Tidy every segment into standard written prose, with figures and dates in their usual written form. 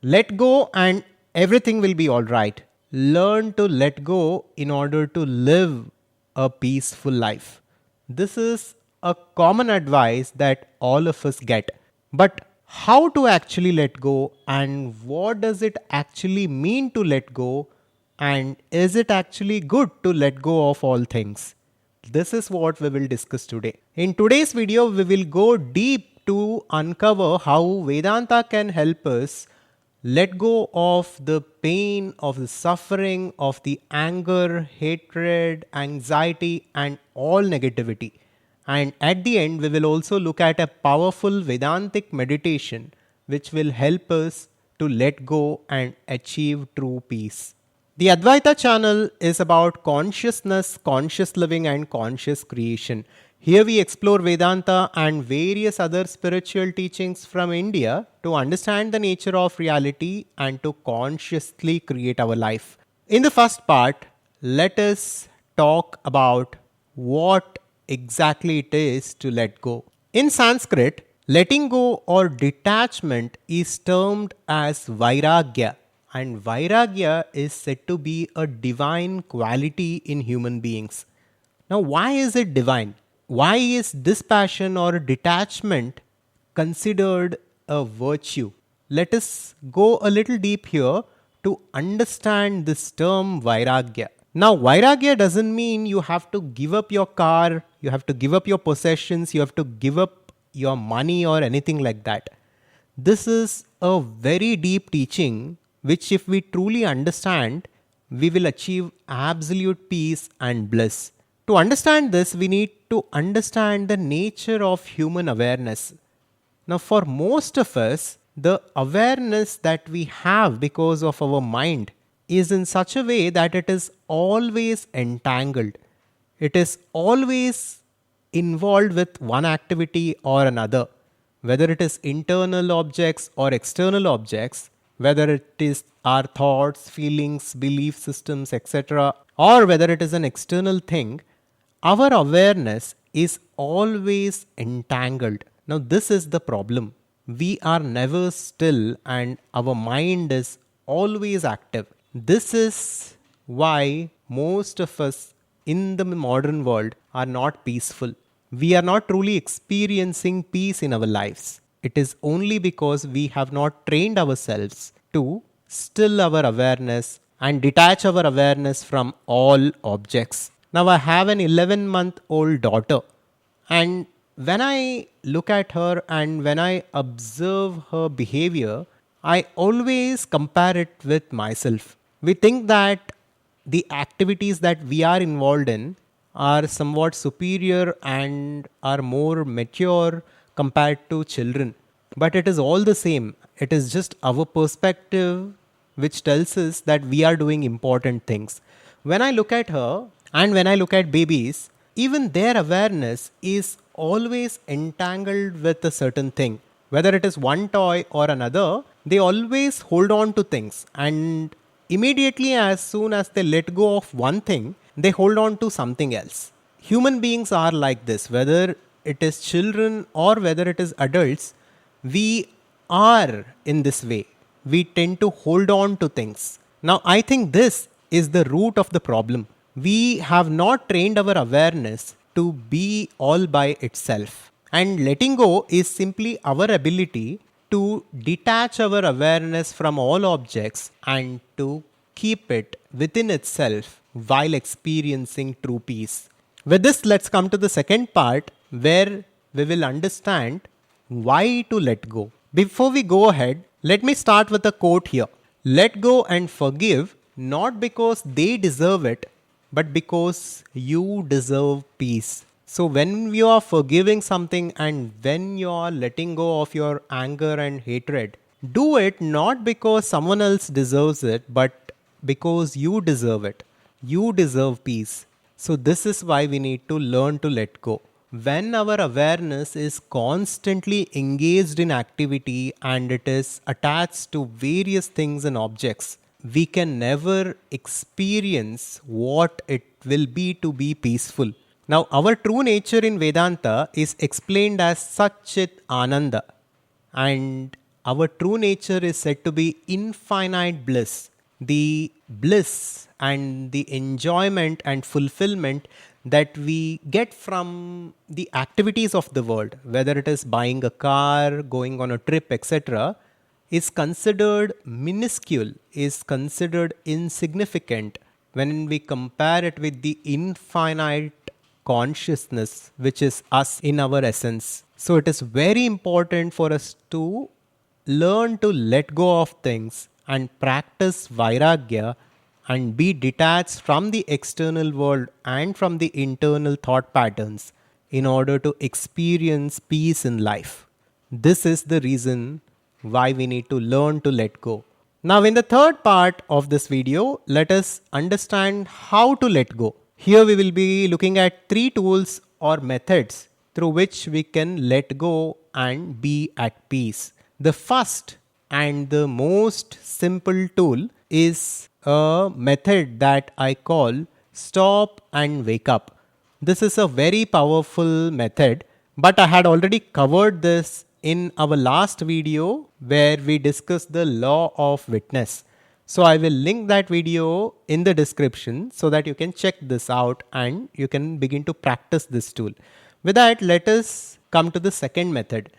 Let go and everything will be all right. Learn to let go in order to live a peaceful life. This is a common advice that all of us get. But how to actually let go, and what does it actually mean to let go, and is it actually good to let go of all things? This is what we will discuss today. In today's video, we will go deep to uncover how Vedanta can help us let go of the pain, of the suffering, of the anger, hatred, anxiety, and all negativity. And at the end, we will also look at a powerful Vedantic meditation which will help us to let go and achieve true peace. The Advaita channel is about consciousness, conscious living, and conscious creation. Here we explore Vedanta and various other spiritual teachings from India to understand the nature of reality and to consciously create our life. In the first part, let us talk about what exactly it is to let go. In Sanskrit, letting go or detachment is termed as vairagya, and vairagya is said to be a divine quality in human beings. Now, why is it divine? Why is dispassion or detachment considered a virtue? Let us go a little deep here to understand this term vairagya. Now, vairagya doesn't mean you have to give up your car, you have to give up your possessions, you have to give up your money or anything like that. This is a very deep teaching which, if we truly understand, we will achieve absolute peace and bliss. To understand this, we need to understand the nature of human awareness. Now, for most of us, the awareness that we have because of our mind is in such a way that it is always entangled. It is always involved with one activity or another, whether it is internal objects or external objects, whether it is our thoughts, feelings, belief systems, etc., or whether it is an external thing, our awareness is always entangled. Now, this is the problem. We are never still and our mind is always active. This is why most of us in the modern world are not peaceful. We are not truly experiencing peace in our lives. It is only because we have not trained ourselves to still our awareness and detach our awareness from all objects. Now, I have an 11-month-old daughter, and when I look at her and when I observe her behavior, I always compare it with myself. We think that the activities that we are involved in are somewhat superior and are more mature compared to children. But it is all the same. It is just our perspective which tells us that we are doing important things. When I look at her and when I look at babies, even their awareness is always entangled with a certain thing. Whether it is one toy or another, they always hold on to things, and immediately as soon as they let go of one thing, they hold on to something else. Human beings are like this, whether it is children or whether it is adults, we are in this way. We tend to hold on to things. Now, I think this is the root of the problem. We have not trained our awareness to be all by itself. And letting go is simply our ability to detach our awareness from all objects and to keep it within itself while experiencing true peace. With this, let's come to the second part where we will understand why to let go. Before we go ahead, let me start with a quote here. Let go and forgive not because they deserve it, but because you deserve peace. So, when you are forgiving something and when you are letting go of your anger and hatred, do it not because someone else deserves it, but because you deserve it. You deserve peace. So, this is why we need to learn to let go. When our awareness is constantly engaged in activity and it is attached to various things and objects, we can never experience what it will be to be peaceful. Now, our true nature in Vedanta is explained as Satchit Ananda, and our true nature is said to be infinite bliss. The bliss and the enjoyment and fulfillment that we get from the activities of the world, whether it is buying a car, going on a trip, etc., is considered minuscule, is considered insignificant when we compare it with the infinite consciousness, which is us in our essence. So, it is very important for us to learn to let go of things and practice vairagya and be detached from the external world and from the internal thought patterns in order to experience peace in life. This is the reason why we need to learn to let go. Now, in the third part of this video, let us understand how to let go. Here we will be looking at three tools or methods through which we can let go and be at peace. The first and the most simple tool is a method that I call stop and wake up. This is a very powerful method, but I had already covered this in our last video where we discussed the law of witness. So I will link that video in the description so that you can check this out and you can begin to practice this tool. With that, let us come to the second method.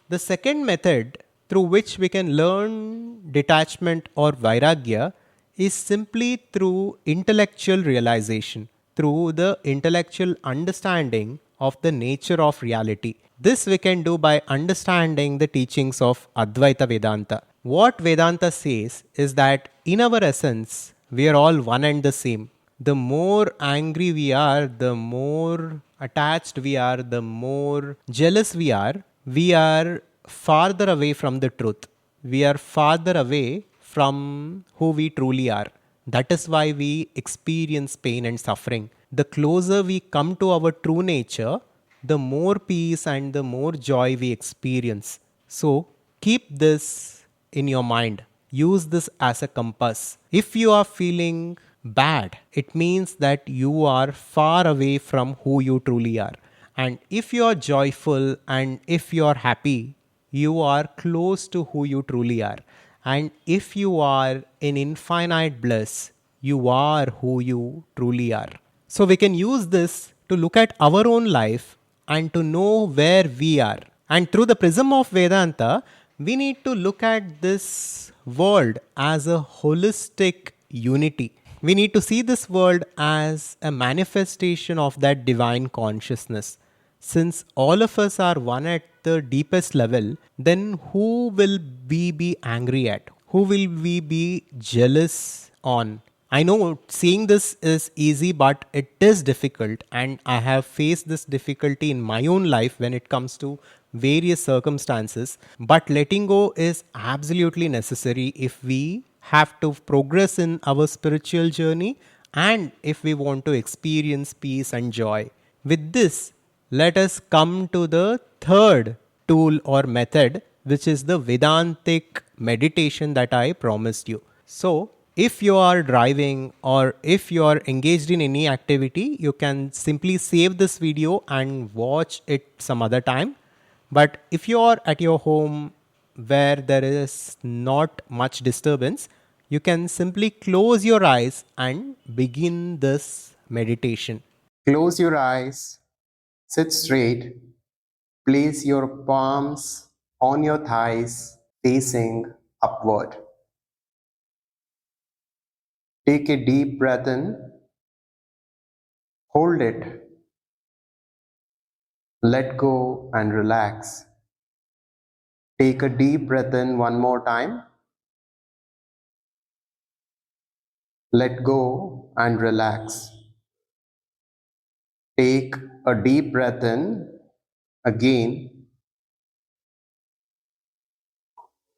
The second method through which we can learn detachment or vairagya is simply through intellectual realization, through the intellectual understanding of the nature of reality. This we can do by understanding the teachings of Advaita Vedanta. What Vedanta says is that in our essence, we are all one and the same. The more angry we are, the more attached we are, the more jealous we are farther away from the truth. We are farther away from who we truly are. That is why we experience pain and suffering. The closer we come to our true nature, the more peace and the more joy we experience. So keep this in your mind. Use this as a compass. If you are feeling bad, it means that you are far away from who you truly are. And if you are joyful and if you are happy, you are close to who you truly are. And if you are in infinite bliss, you are who you truly are. So we can use this to look at our own life and to know where we are. And through the prism of Vedanta, we need to look at this world as a holistic unity. We need to see this world as a manifestation of that divine consciousness. Since all of us are one at the deepest level, then who will we be angry at? Who will we be jealous on? I know seeing this is easy, but it is difficult, and I have faced this difficulty in my own life when it comes to various circumstances. But letting go is absolutely necessary if we have to progress in our spiritual journey and if we want to experience peace and joy. With this, let us come to the third tool or method, which is the Vedantic meditation that I promised you. So, if you are driving or if you are engaged in any activity, you can simply save this video and watch it some other time. But if you are at your home where there is not much disturbance, you can simply close your eyes and begin this meditation. Close your eyes, sit straight, place your palms on your thighs facing upward. Take a deep breath in, hold it, let go and relax. Take a deep breath in one more time, let go and relax. Take a deep breath in again,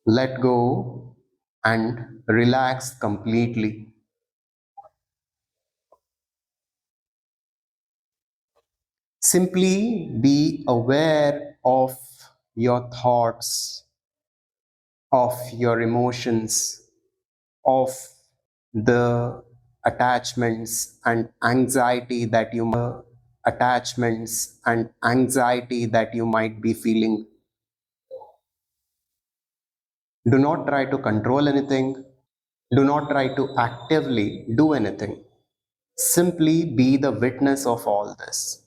let go and relax completely. Simply be aware of your thoughts, of your emotions, of the attachments and anxiety that you might be feeling. Do not try to control anything. Do not try to actively do anything. Simply be the witness of all this.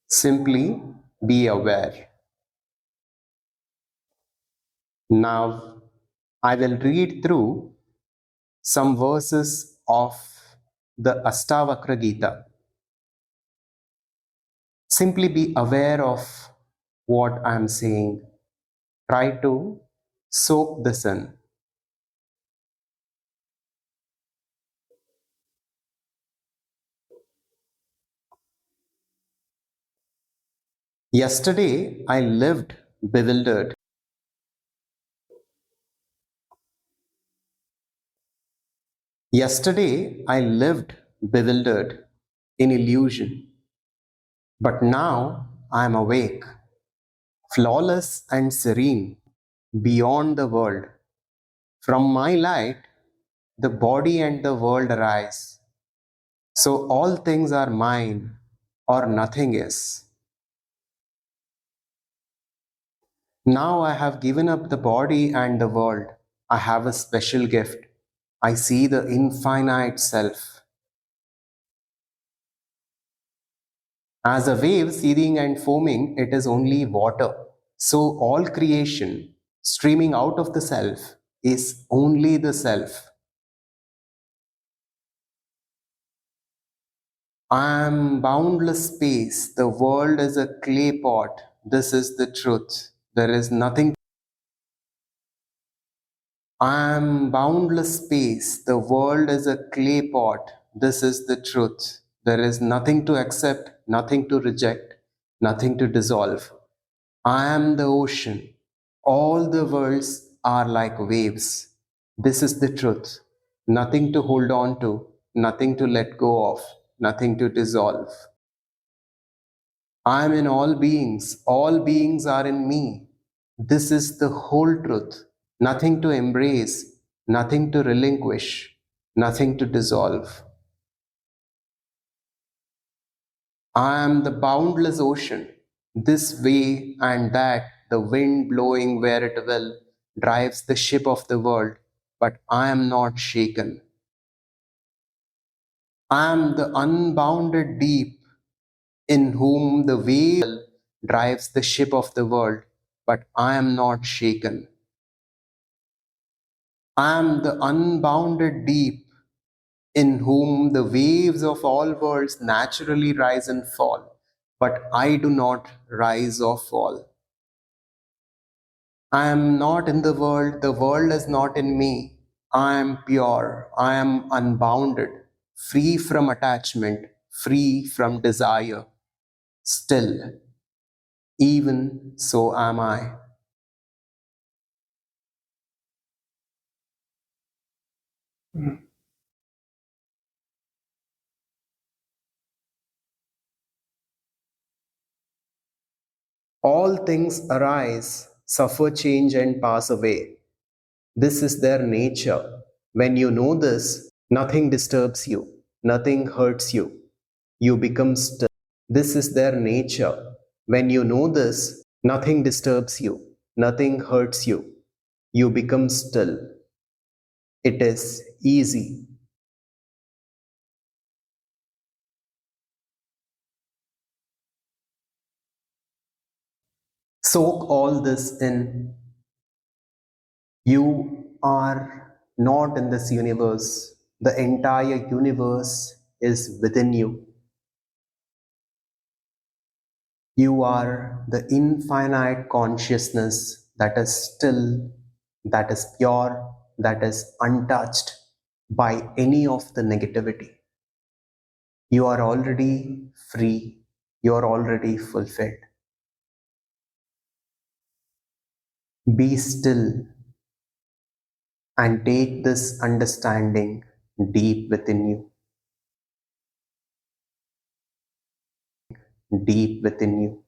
Simply be aware. Now, I will read through some verses of the Astavakra Gita. Simply be aware of what I am saying. Try to soak this in. Yesterday, I lived bewildered. Yesterday, I lived bewildered in illusion. But now I am awake, flawless and serene, beyond the world. From my light, the body and the world arise. So all things are mine, or nothing is. Now I have given up the body and the world. I have a special gift. I see the infinite self. As a wave seething and foaming, it is only water. So all creation, streaming out of the self, is only the self. I am boundless space. The world is a clay pot. This is the truth. There is nothing. I am boundless space. The world is a clay pot. This is the truth. There is nothing to accept, nothing to reject, nothing to dissolve. I am the ocean. All the worlds are like waves. This is the truth. Nothing to hold on to, nothing to let go of, nothing to dissolve. I am in all beings are in me. This is the whole truth. Nothing to embrace, nothing to relinquish, nothing to dissolve. I am the boundless ocean. This way and that, the wind blowing where it will, drives the ship of the world, but I am not shaken. I am the unbounded deep in whom the wave drives the ship of the world, but I am not shaken. I am the unbounded deep in whom the waves of all worlds naturally rise and fall, but I do not rise or fall. I am not in the world is not in me. I am pure, I am unbounded, free from attachment, free from desire. Still, even so am I. All things arise, suffer change, and pass away. This is their nature. When you know this, nothing disturbs you, nothing hurts you. You become still. This is their nature. When you know this, nothing disturbs you, nothing hurts you. You become still. It is easy. Soak all this in. You are not in this universe. The entire universe is within you. You are the infinite consciousness that is still, that is pure, that is untouched by any of the negativity. You are already free. You are already fulfilled. Be still and take this understanding deep within you, deep within you.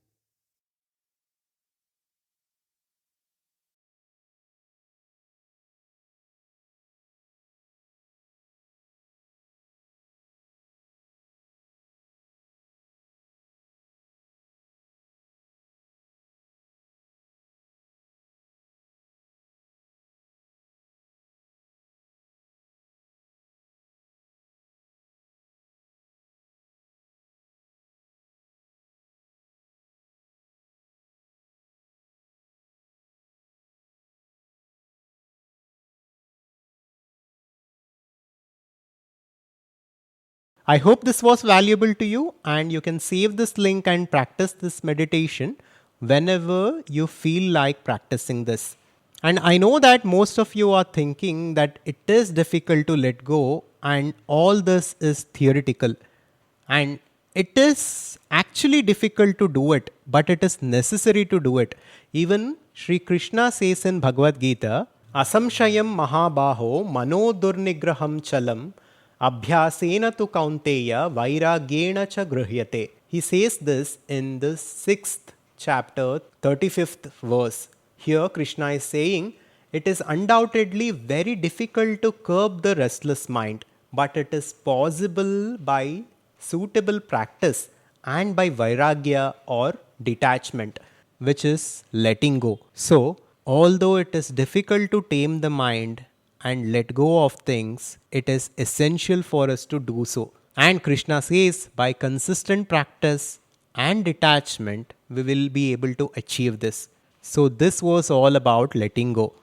I hope this was valuable to you, and you can save this link and practice this meditation whenever you feel like practicing this. And I know that most of you are thinking that it is difficult to let go and all this is theoretical. And it is actually difficult to do it, but it is necessary to do it. Even Sri Krishna says in Bhagavad Gita, Asamshayam Mahabaho Mano Durnigraham Chalam Abhyasena tu Kaunteya Vairagyena cha Gruhyate. He says this in the 6th chapter, 35th verse. Here, Krishna is saying, it is undoubtedly very difficult to curb the restless mind, but it is possible by suitable practice and by vairagya or detachment, which is letting go. So, although it is difficult to tame the mind and let go of things, it is essential for us to do so. And Krishna says, by consistent practice and detachment, we will be able to achieve this. So, this was all about letting go.